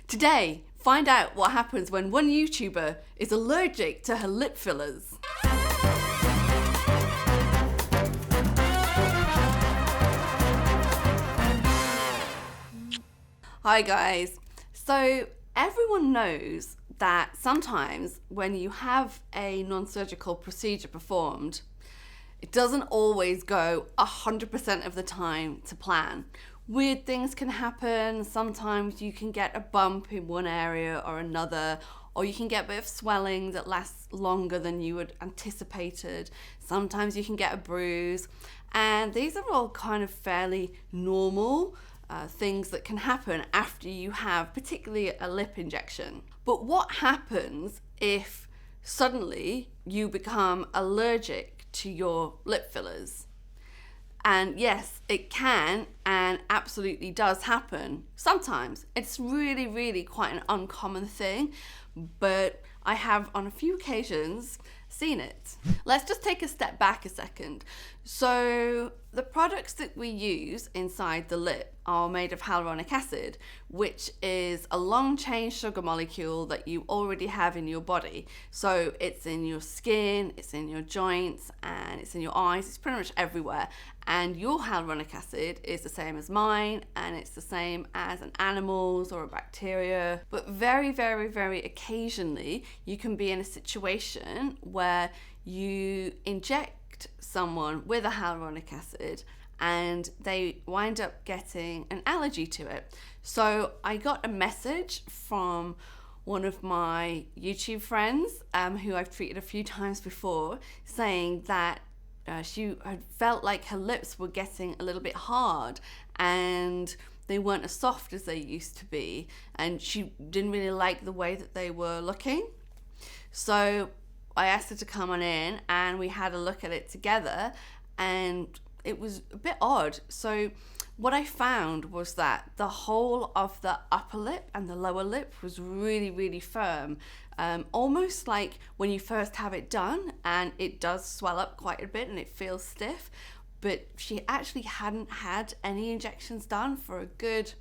Today, find out what happens when one YouTuber is allergic to her lip fillers. Hi guys. So everyone knows that sometimes when you have a non-surgical procedure performed, it doesn't always go 100% of the time to plan. Weird things can happen. Sometimes you can get a bump in one area or another, or you can get a bit of swelling that lasts longer than you had anticipated. Sometimes you can get a bruise, and these are all kind of fairly normal things that can happen after you have particularly a lip injection. But what happens if suddenly you become allergic to your lip fillers? And yes, it can and absolutely does happen. Sometimes it's really quite an uncommon thing, but I have on a few occasions seen it. Let's just take a step back a second. So the products that we use inside the lip are made of hyaluronic acid, which is a long chain sugar molecule that you already have in your body. So it's in your skin, it's in your joints, and it's in your eyes. It's pretty much everywhere. And your hyaluronic acid is the same as mine, and it's the same as an animal's or a bacteria. But very occasionally, you can be in a situation where you inject someone with a hyaluronic acid and they wind up getting an allergy to it. So I got a message from one of my YouTube friends who I've treated a few times before, saying that she had felt like her lips were getting a little bit hard and they weren't as soft as they used to be, and she didn't really like the way that they were looking. So I asked her to come on in and we had a look at it together, and it was a bit odd. So what I found was that the whole of the upper lip and the lower lip was really firm, almost like when you first have it done, and it does swell up quite a bit and it feels stiff. But she actually hadn't had any injections done for a good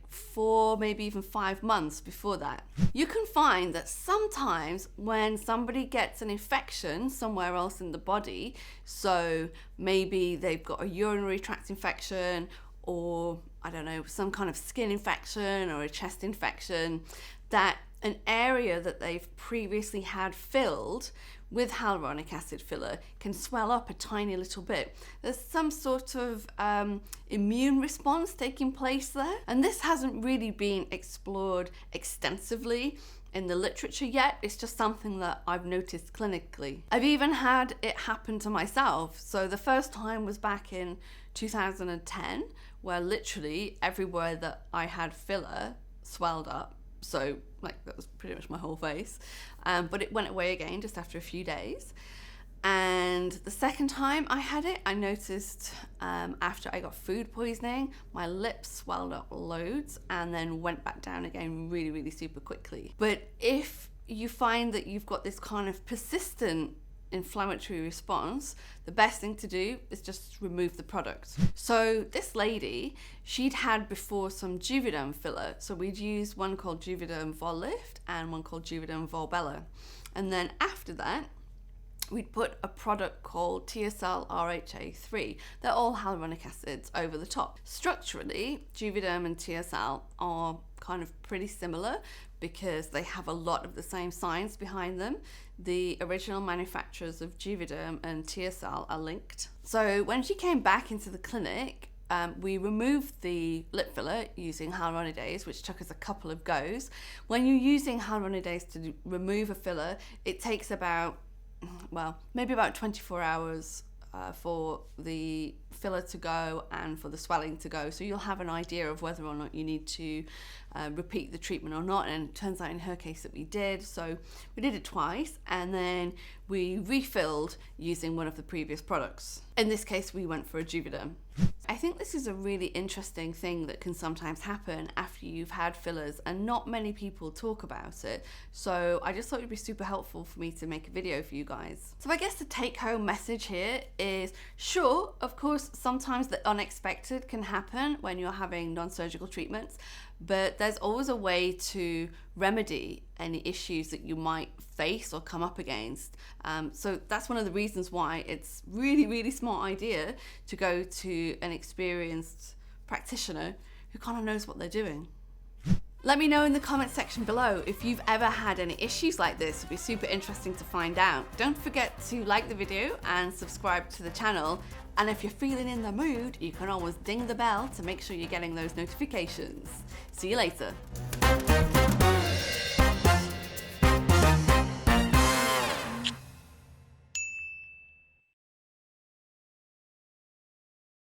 4, maybe even 5 months before that. You can find that sometimes when somebody gets an infection somewhere else in the body, so maybe they've got a urinary tract infection, or I don't know, some kind of skin infection or a chest infection, that an area that they've previously had filled with hyaluronic acid filler can swell up a tiny little bit. There's some sort of immune response taking place there, and this hasn't really been explored extensively in the literature yet. It's just something that I've noticed clinically. I've even had it happen to myself. So the first time was back in 2010, where literally everywhere that I had filler swelled up. So that was pretty much my whole face, but it went away again just after a few days. And the second time I had it, I noticed after I got food poisoning, my lips swelled up loads and then went back down again really super quickly. But if you find that you've got this kind of persistent inflammatory response, the best thing to do is just remove the product. So this lady, she'd had before some Juvederm filler. So we'd used one called Juvederm Vollift and one called Juvederm Volbella. And then after that, we'd put a product called TSL RHA3. They're all hyaluronic acids over the top. Structurally, Juvederm and TSL are kind of pretty similar because they have a lot of the same science behind them. The original manufacturers of Juvederm and TSL are linked. So when she came back into the clinic, we removed the lip filler using hyaluronidase, which took us a couple of goes. When you're using hyaluronidase to remove a filler, it takes maybe about 24 hours for the filler to go and for the swelling to go. So you'll have an idea of whether or not you need to repeat the treatment or not. And it turns out in her case that we did. So we did it twice, and then we refilled using one of the previous products. In this case, we went for a Juvederm. I think this is a really interesting thing that can sometimes happen after you've had fillers, and not many people talk about it. So I just thought it'd be super helpful for me to make a video for you guys. So I guess the take-home message here is, sure, of course, sometimes the unexpected can happen when you're having non-surgical treatments, but there's always a way to remedy any issues that you might face or come up against. So that's one of the reasons why it's really smart idea to go to an experienced practitioner who kind of knows what they're doing. Let me know in the comment section below if you've ever had any issues like this. It'd be super interesting to find out. Don't forget to like the video and subscribe to the channel. And if you're feeling in the mood, you can always ding the bell to make sure you're getting those notifications. See you later.